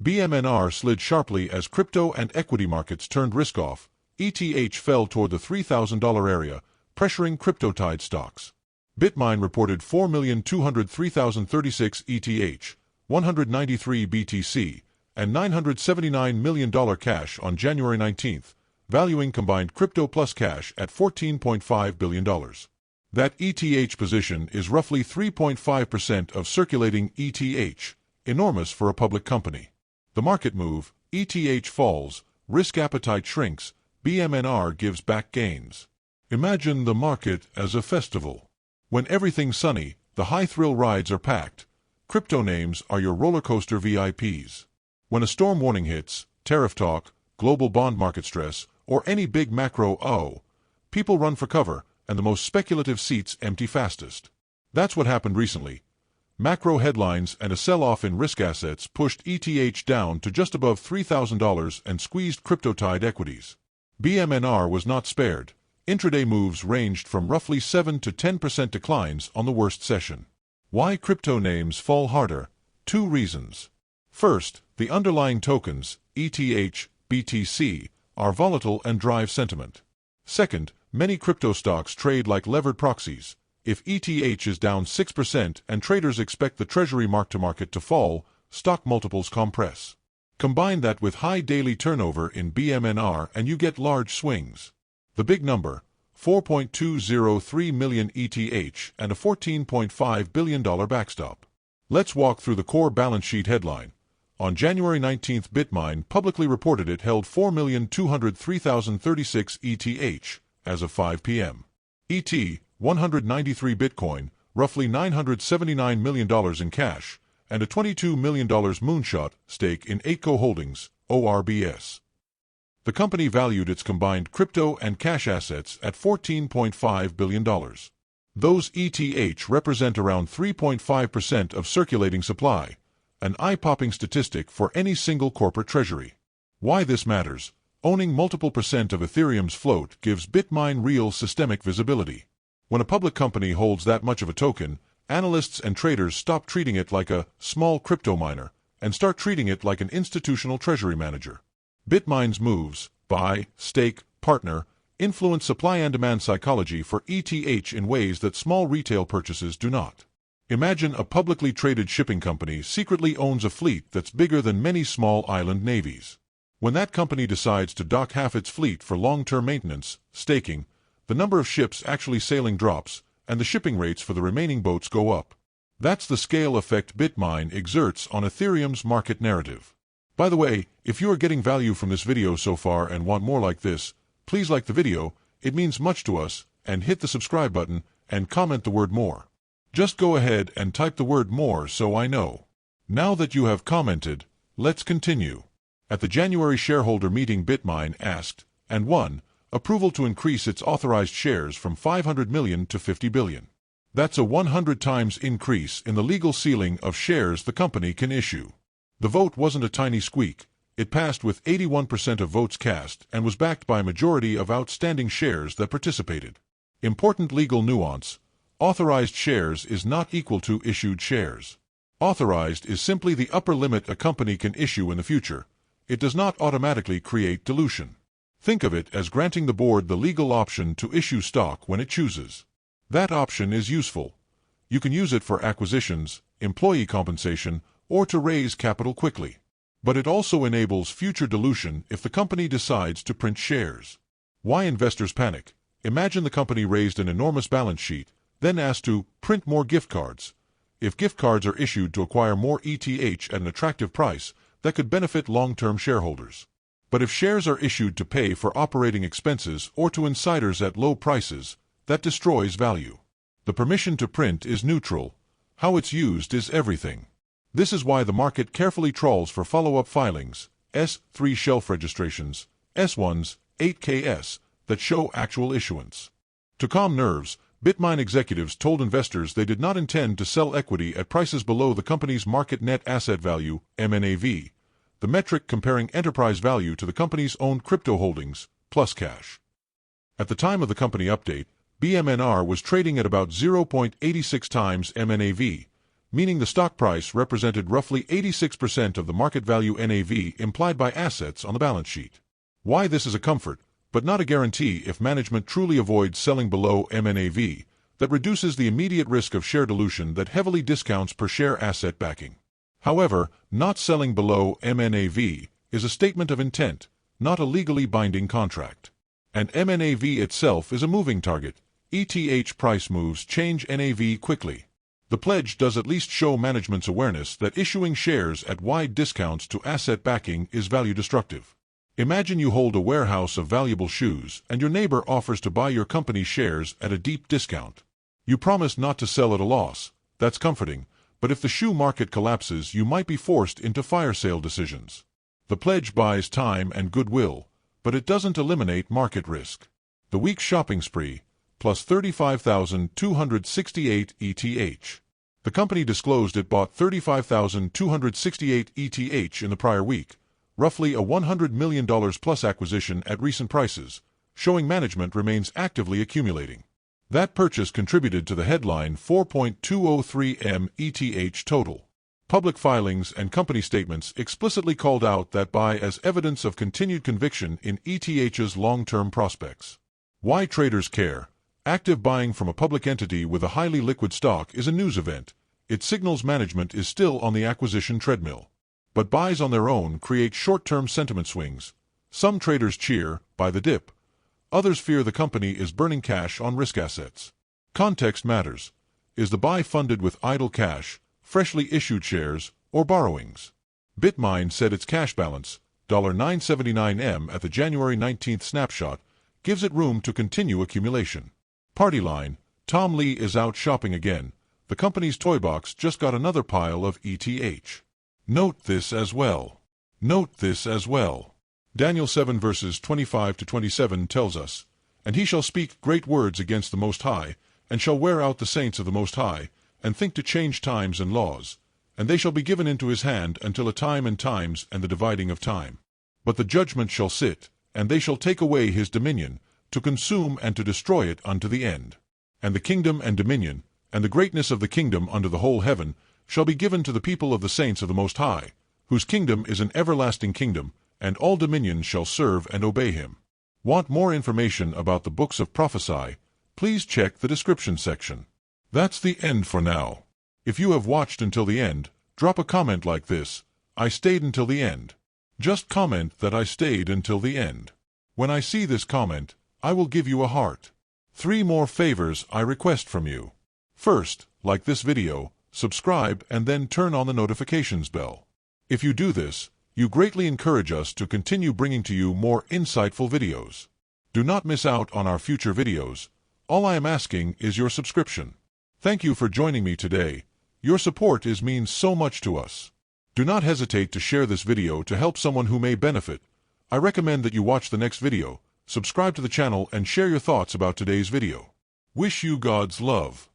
Bmnr slid sharply as crypto and equity markets turned risk-off. ETH fell toward the $3,000 area, pressuring crypto-tied stocks. Bitmain reported 4,203,036 ETH, 193 BTC, and $979 million cash on January 19, valuing combined crypto plus cash at $14.5 billion. That ETH position is roughly 3.5% of circulating ETH, enormous for a public company. The market move, ETH falls, risk appetite shrinks, Bmnr gives back gains. Imagine the market as a festival. When everything's sunny, the high-thrill rides are packed. Crypto names are your roller coaster VIPs. When a storm warning hits, tariff talk, global bond market stress, or any big macro people run for cover, and the most speculative seats empty fastest. That's what happened recently. Macro headlines and a sell-off in risk assets pushed ETH down to just above $3,000 and squeezed crypto-tied equities. Bmnr was not spared. Intraday moves ranged from roughly 7 to 10% declines on the worst session. Why crypto names fall harder? Two reasons. First, the underlying tokens, ETH, BTC, are volatile and drive sentiment. Second, many crypto stocks trade like levered proxies. If ETH is down 6% and traders expect the treasury mark-to-market to fall, stock multiples compress. Combine that with high daily turnover in Bmnr and you get large swings. The big number, 4.203 million ETH and a $14.5 billion backstop. Let's walk through the core balance sheet headline. On January 19, Bitmain publicly reported it held 4,203,036 ETH as of 5 p.m. ET, 193 Bitcoin, roughly $979 million in cash, and a $22 million moonshot stake in 8Co Holdings, ORBS. The company valued its combined crypto and cash assets at $14.5 billion. Those ETH represent around 3.5% of circulating supply, an eye-popping statistic for any single corporate treasury. Why this matters? Owning multiple percent of Ethereum's float gives Bitmain real systemic visibility. When a public company holds that much of a token, analysts and traders stop treating it like a small crypto miner and start treating it like an institutional treasury manager. Bitmain's moves, buy, stake, partner, influence supply and demand psychology for ETH in ways that small retail purchases do not. Imagine a publicly traded shipping company secretly owns a fleet that's bigger than many small island navies. When that company decides to dock half its fleet for long-term maintenance, staking, the number of ships actually sailing drops, and the shipping rates for the remaining boats go up. That's the scale effect Bitmain exerts on Ethereum's market narrative. By the way, if you are getting value from this video so far and want more like this, please like the video, it means much to us, and hit the subscribe button, and comment the word more. Just go ahead and type the word more so I know. Now that you have commented, let's continue. At the January shareholder meeting, Bitmain asked, and won, approval to increase its authorized shares from 500 million to 50 billion. That's a 100 times increase in the legal ceiling of shares the company can issue. The vote wasn't a tiny squeak. It passed with 81% of votes cast and was backed by a majority of outstanding shares that participated. Important legal nuance. Authorized shares is not equal to issued shares. Authorized is simply the upper limit a company can issue in the future. It does not automatically create dilution. Think of it as granting the board the legal option to issue stock when it chooses. That option is useful. You can use it for acquisitions, employee compensation, or to raise capital quickly. But it also enables future dilution if the company decides to print shares. Why investors panic? Imagine the company raised an enormous balance sheet, then asked to print more gift cards. If gift cards are issued to acquire more ETH at an attractive price, that could benefit long-term shareholders. But if shares are issued to pay for operating expenses or to insiders at low prices, that destroys value. The permission to print is neutral. How it's used is everything. This is why the market carefully trawls for follow-up filings, S3 shelf registrations, S1s, 8KS, that show actual issuance. To calm nerves, Bitmain executives told investors they did not intend to sell equity at prices below the company's market net asset value, MNAV, the metric comparing enterprise value to the company's own crypto holdings, plus cash. At the time of the company update, Bmnr was trading at about 0.86 times MNAV, meaning the stock price represented roughly 86% of the market value NAV implied by assets on the balance sheet. Why this is a comfort, but not a guarantee if management truly avoids selling below MNAV, that reduces the immediate risk of share dilution that heavily discounts per share asset backing. However, not selling below MNAV is a statement of intent, not a legally binding contract. And MNAV itself is a moving target. ETH price moves change NAV quickly. The pledge does at least show management's awareness that issuing shares at wide discounts to asset backing is value destructive. Imagine you hold a warehouse of valuable shoes and your neighbor offers to buy your company's shares at a deep discount. You promise not to sell at a loss. That's comforting, but if the shoe market collapses, you might be forced into fire sale decisions. The pledge buys time and goodwill, but it doesn't eliminate market risk. The week's shopping spree, plus 35,268 ETH. The company disclosed it bought 35,268 ETH in the prior week, roughly a $100 million plus acquisition at recent prices, showing management remains actively accumulating. That purchase contributed to the headline 4.203 M ETH total. Public filings and company statements explicitly called out that buy as evidence of continued conviction in ETH's long-term prospects. Why traders care? Active buying from a public entity with a highly liquid stock is a news event. It signals management is still on the acquisition treadmill. But buys on their own create short-term sentiment swings. Some traders cheer, buy the dip. Others fear the company is burning cash on risk assets. Context matters. Is the buy funded with idle cash, freshly issued shares, or borrowings? Bmnr said its cash balance, $979 M at the January 19th snapshot, gives it room to continue accumulation. Party line, Tom Lee is out shopping again. The company's toy box just got another pile of ETH. Note this as well. Note this as well. Daniel 7 verses 25-27 tells us, "And he shall speak great words against the Most High, and shall wear out the saints of the Most High, and think to change times and laws. And they shall be given into his hand until a time and times and the dividing of time. But the judgment shall sit, and they shall take away his dominion, to consume and to destroy it unto the end. And the kingdom and dominion, and the greatness of the kingdom under the whole heaven, shall be given to the people of the saints of the Most High, whose kingdom is an everlasting kingdom, and all dominions shall serve and obey him." Want more information about the books of prophecy? Please check the description section. That's the end for now. If you have watched until the end, drop a comment like this: "I stayed until the end." Just comment that I stayed until the end. When I see this comment, I will give you a heart. 3 more favors I request from you. First, like this video, subscribe, and then turn on the notifications bell. If you do this, you greatly encourage us to continue bringing to you more insightful videos. Do not miss out on our future videos. All I am asking is your subscription. Thank you for joining me today. Your support means so much to us. Do not hesitate to share this video to help someone who may benefit. I recommend that you watch the next video, subscribe to the channel, and share your thoughts about today's video. Wish you God's love.